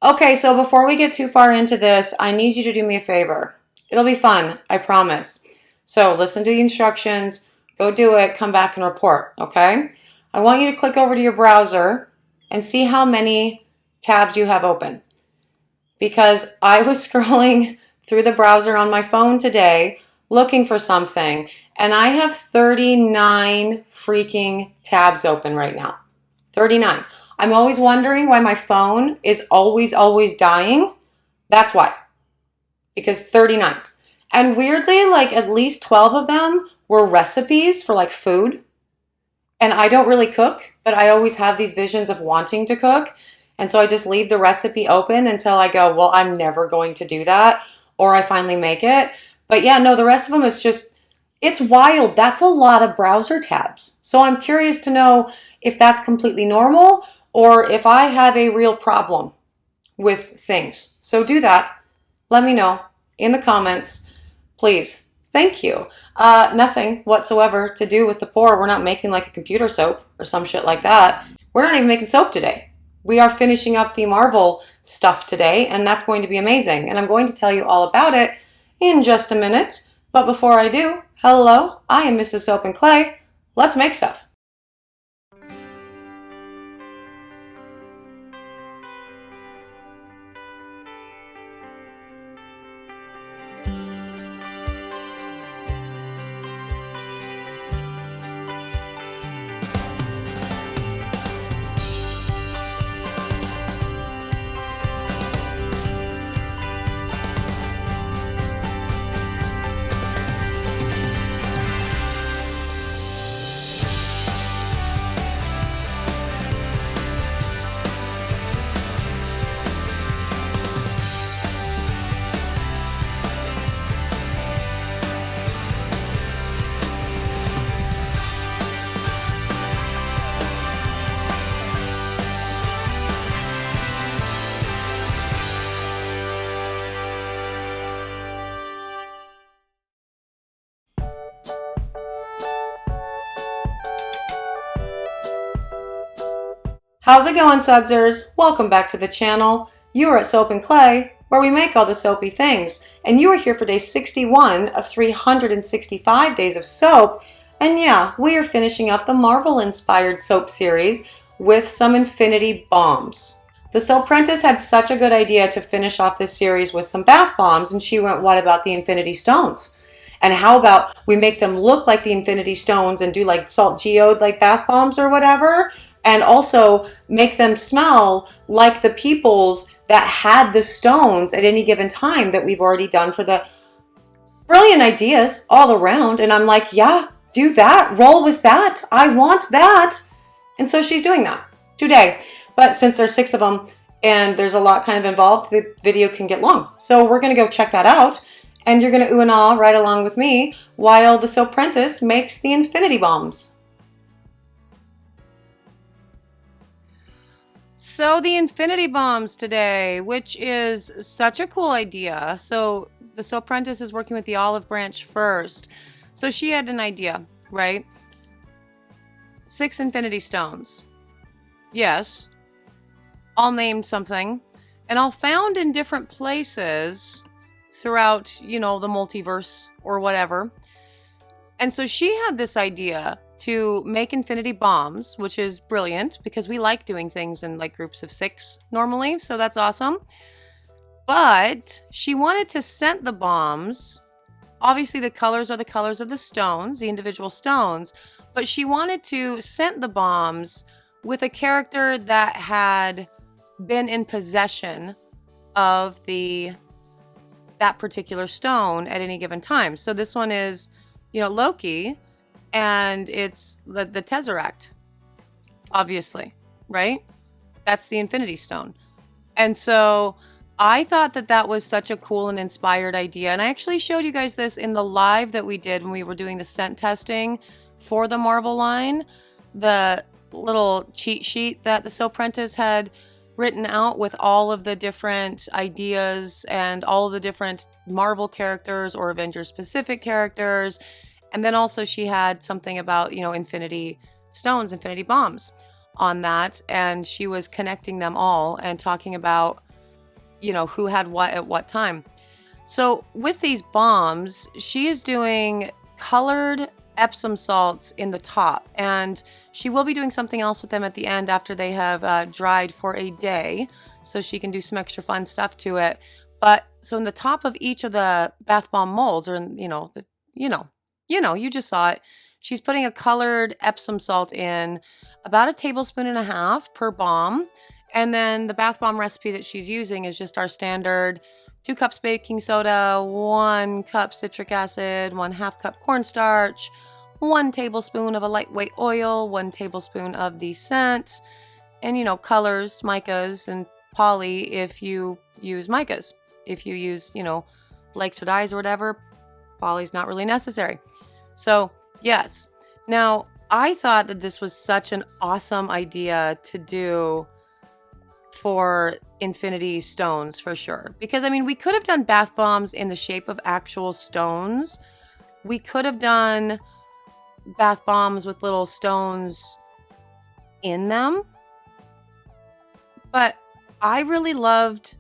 Okay, so before we get too far into this, I need you to do me a favor. It'll be fun, I promise. So listen to the instructions, go do it, come back and report, okay? I want you to click over to your browser and see how many tabs you have open. Because I was scrolling through the browser on my phone today looking for something, and I have 39 freaking tabs open right now. 39. I'm always wondering why my phone is always dying. That's why. Because 39. And weirdly, like at least 12 of them were recipes for like food. And I don't really cook, but I always have these visions of wanting to cook. And so I just leave the recipe open until I go, well, I'm never going to do that. Or I finally make it. But yeah, no, the rest of them is just, it's wild. That's a lot of browser tabs. So I'm curious to know if that's completely normal or if I have a real problem with things. So do that. Let me know in the comments, please. Thank you. Nothing whatsoever to do with the pour. We're not making like a computer soap or some shit like that. We're not even making soap today. We are finishing up the Marvel stuff today, and that's going to be amazing. And I'm going to tell you all about it in just a minute. But before I do, hello, I am Mrs. Soap and Clay. Let's make stuff. How's it going, Sudsers? Welcome back to the channel. You are at Soap and Clay, where we make all the soapy things. And you are here for day 61 of 365 days of soap. And yeah, we are finishing up the Marvel-inspired soap series with some infinity bombs. The Soapprentice had such a good idea to finish off this series with some bath bombs, and she went, what about the infinity stones? And how about we make them look like the infinity stones and do like salt geode like bath bombs or whatever? And also make them smell like the peoples that had the stones at any given time that we've already done for the brilliant ideas all around. And I'm like, yeah, do that. Roll with that. I want that. And so she's doing that today. But since there's 6 of them and there's a lot kind of involved, the video can get long. So we're going to go check that out. And you're going to ooh and ah right along with me while the Soapprentice makes the infinity bombs. So the infinity bombs today, which is such a cool idea. So the Soapprentice is working with the olive branch first. So she had an idea, right? 6 infinity stones. Yes. All named something. And all found in different places throughout, you know, the multiverse or whatever. And so she had this idea to make infinity bombs, which is brilliant because we like doing things in like groups of 6 normally. So that's awesome. But she wanted to scent the bombs. Obviously, the colors are the colors of the stones, the individual stones. But she wanted to scent the bombs with a character that had been in possession of that particular stone at any given time. So this one is, you know, Loki, and it's the Tesseract, obviously, right? That's the Infinity Stone. And so I thought that that was such a cool and inspired idea. And I actually showed you guys this in the live that we did when we were doing the scent testing for the Marvel line, the little cheat sheet that the Soapprentice had written out with all of the different ideas and all of the different Marvel characters or Avengers specific characters. And then also she had something about, you know, infinity stones, infinity bombs on that. And she was connecting them all and talking about who had what at what time. So with these balms, she is doing colored Epsom salts in the top, and she will be doing something else with them at the end after they have dried for a day, so she can do some extra fun stuff to it. But so in the top of each of the bath bomb molds, or you just saw it, she's putting a colored Epsom salt in, about a tablespoon and a half per balm. And then the bath bomb recipe that she's using is just our standard 2 cups baking soda, 1 cup citric acid, 1/2 cup cornstarch, 1 tablespoon of a lightweight oil, 1 tablespoon of the scent, and colors, micas, and poly if you use micas. If you use, likes or dyes or whatever, poly's not really necessary. So, yes. Now, I thought that this was such an awesome idea to do for infinity stones for sure. Because, we could have done bath bombs in the shape of actual stones. We could have done bath bombs with little stones in them. But I really loved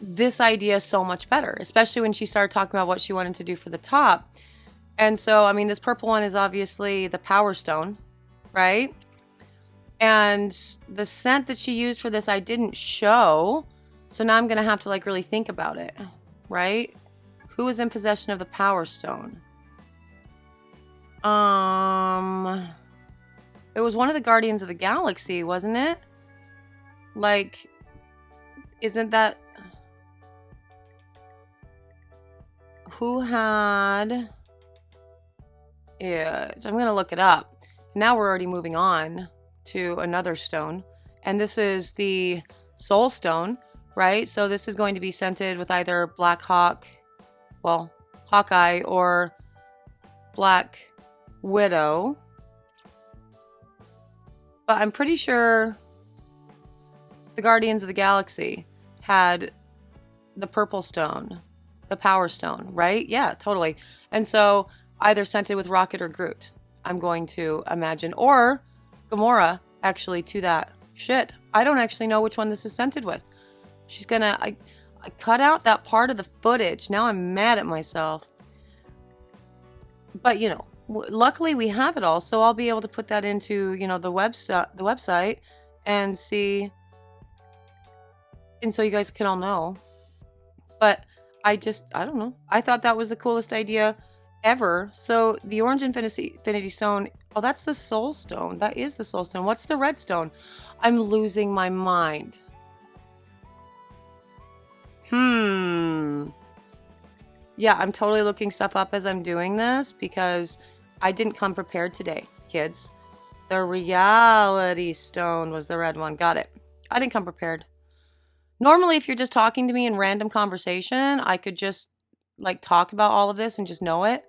this idea so much better, especially when she started talking about what she wanted to do for the top. And so, this purple one is obviously the Power Stone, right? And the scent that she used for this, I didn't show. So now I'm going to have to really think about it, right? Who was in possession of the Power Stone? It was one of the Guardians of the Galaxy, wasn't it? Isn't that... Who had it? I'm going to look it up. Now we're already moving on to another stone. And this is the Soul Stone, right? So this is going to be scented with either Black Hawkeye or Black Widow. But I'm pretty sure the Guardians of the Galaxy had the Purple Stone. The Power Stone, right? Yeah, totally. And so either scented with Rocket or Groot, I'm going to imagine. Or Gamora, actually, to that. Shit, I don't actually know which one this is scented with. She's gonna... I cut out that part of the footage. Now I'm mad at myself. But, luckily we have it all. So I'll be able to put that into, the website and see... And so you guys can all know. But... I don't know. I thought that was the coolest idea ever. So the orange infinity stone, oh, that's the Soul Stone. That is the Soul Stone. What's the red stone? I'm losing my mind. Yeah, I'm totally looking stuff up as I'm doing this because I didn't come prepared today, kids. The reality stone was the red one. Got it. I didn't come prepared. Normally, if you're just talking to me in random conversation, I could just talk about all of this and just know it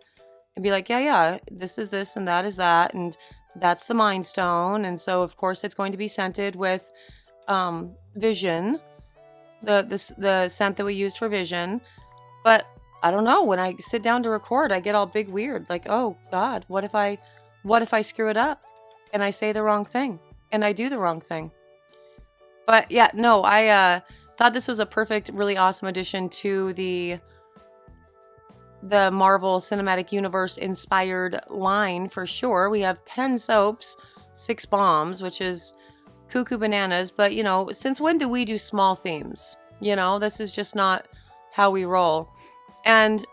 and be like, yeah, this is this and that is that. And that's the Mind Stone. And so, of course, it's going to be scented with Vision, the scent that we used for Vision. But I don't know. When I sit down to record, I get all big weird. Oh, God, what if I screw it up and I say the wrong thing and I do the wrong thing? But yeah, no, I thought this was a perfect, really awesome addition to the Marvel Cinematic Universe inspired line for sure. We have 10 soaps, 6 bombs, which is cuckoo bananas. But, since when do we do small themes? This is just not how we roll. And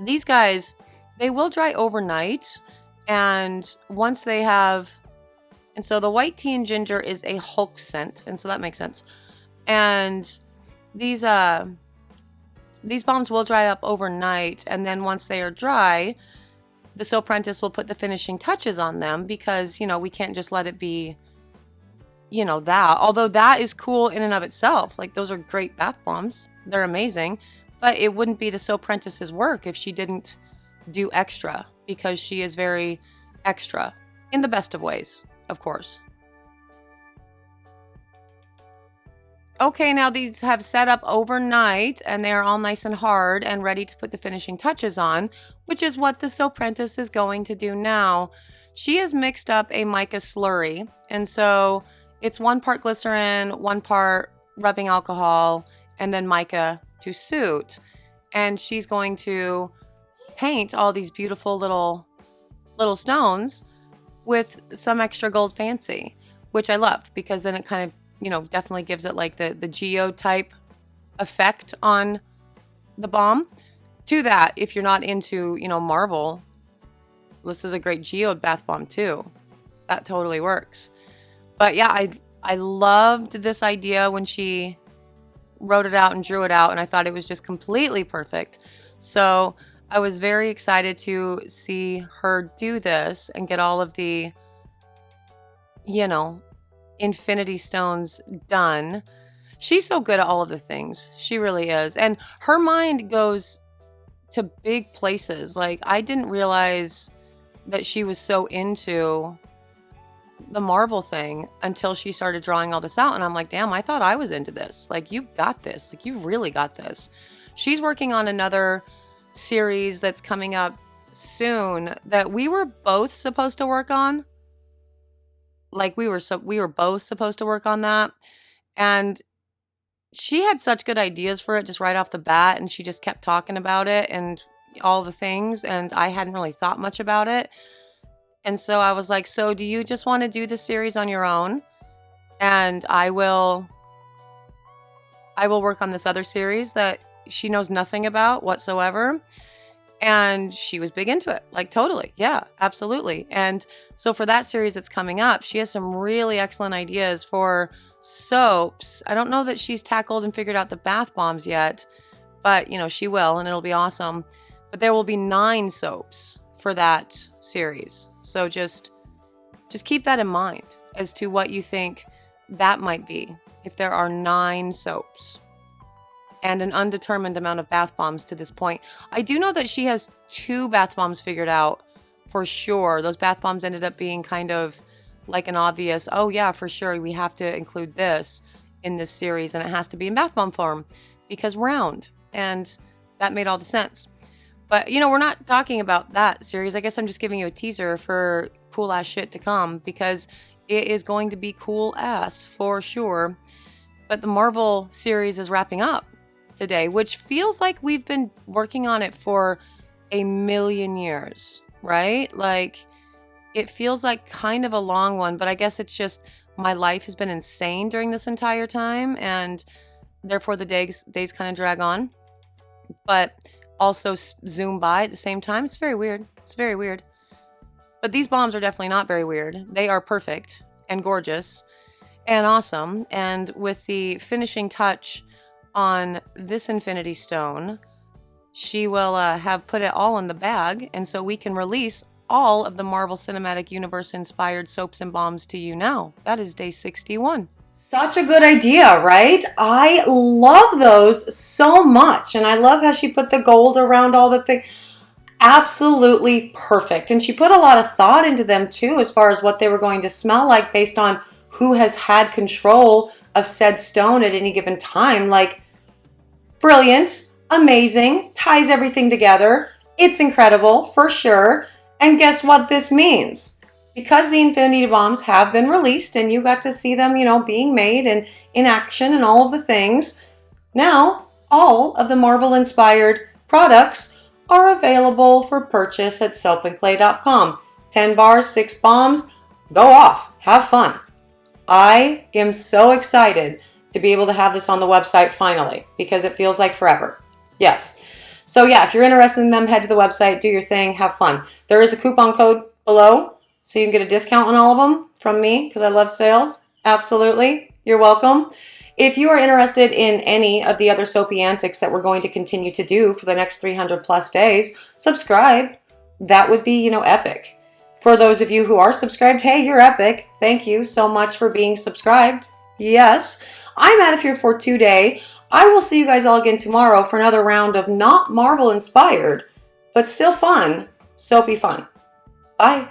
these guys, they will dry overnight. And once they have... And so the white tea and ginger is a Hulk scent. And so that makes sense. And these bombs will dry up overnight. And then once they are dry, the Soapprentice will put the finishing touches on them because, we can't just let it be, that. Although that is cool in and of itself. Those are great bath bombs. They're amazing. But it wouldn't be the Soapprentice's work if she didn't do extra because she is very extra in the best of ways. Of course. Okay, now these have set up overnight and they are all nice and hard and ready to put the finishing touches on, which is what the Soapprentice is going to do now. She has mixed up a mica slurry, and so it's 1 part glycerin, 1 part rubbing alcohol and then mica to suit. And she's going to paint all these beautiful little stones with some extra gold fancy, which I love, because then it kind of, you know, definitely gives it like the geo type effect on the balm. To that, if you're not into, you know, marble, this is a great geode bath bomb too. That totally works. But yeah, I loved this idea when she wrote it out and drew it out, and I thought it was just completely perfect. So I was very excited to see her do this and get all of the, you know, infinity stones done. She's so good at all of the things. She really is. And her mind goes to big places. Like, I didn't realize that she was so into the marble thing until she started drawing all this out. And I'm like, damn, I thought I was into this. Like, you've got this. Like, you've really got this. She's working on another series that's coming up soon that we were both supposed to work on. Like, we were both supposed to work on that. And she had such good ideas for it just right off the bat, and she just kept talking about it and all the things, and I hadn't really thought much about it. And so I was like, so do you just want to do this series on your own? And I will work on this other series that she knows nothing about whatsoever. And she was big into it. Like, totally. Yeah, absolutely. And so for that series that's coming up, she has some really excellent ideas for soaps. I don't know that she's tackled and figured out the bath bombs yet, but, you know, she will, and it'll be awesome. But there will be 9 soaps for that series. So just keep that in mind as to what you think that might be if there are 9 soaps and an undetermined amount of bath bombs to this point. I do know that she has 2 bath bombs figured out for sure. Those bath bombs ended up being kind of like an obvious, oh yeah, for sure, we have to include this in this series, and it has to be in bath bomb form because round, and that made all the sense. But, you know, we're not talking about that series. I guess I'm just giving you a teaser for cool ass shit to come, because it is going to be cool ass for sure. But the Marvel series is wrapping up today, which feels like we've been working on it for a million years, right? Like, it feels like kind of a long one, but I guess it's just my life has been insane during this entire time, and therefore the days kind of drag on, but also zoom by at the same time. It's very weird. It's very weird. But these bombs are definitely not very weird. They are perfect and gorgeous and awesome. And with the finishing touch on this Infinity Stone, she will have put it all in the bag, and so we can release all of the Marvel Cinematic Universe inspired soaps and bombs to you now. That is day 61. Such a good idea, right? I love those so much, and I love how she put the gold around all the things. Absolutely perfect. And she put a lot of thought into them too, as far as what they were going to smell like based on who has had control of said stone at any given time. Like, brilliant, amazing, ties everything together. It's incredible for sure. And guess what this means? Because the Infinity Bombs have been released and you got to see them, you know, being made and in action and all of the things, now all of the Marvel-inspired products are available for purchase at soapandclay.com. 10 bars, 6 bombs, go off, have fun. I am so excited to be able to have this on the website finally, because it feels like forever. Yes. So yeah, if you're interested in them, head to the website, do your thing, have fun. There is a coupon code below, so you can get a discount on all of them from me, because I love sales. Absolutely. You're welcome. If you are interested in any of the other soapy antics that we're going to continue to do for the next 300 plus days, subscribe. That would be, you know, epic. For those of you who are subscribed, hey, you're epic. Thank you so much for being subscribed. Yes, I'm out of here for today. I will see you guys all again tomorrow for another round of not Marvel inspired, but still fun, soapy fun. Bye.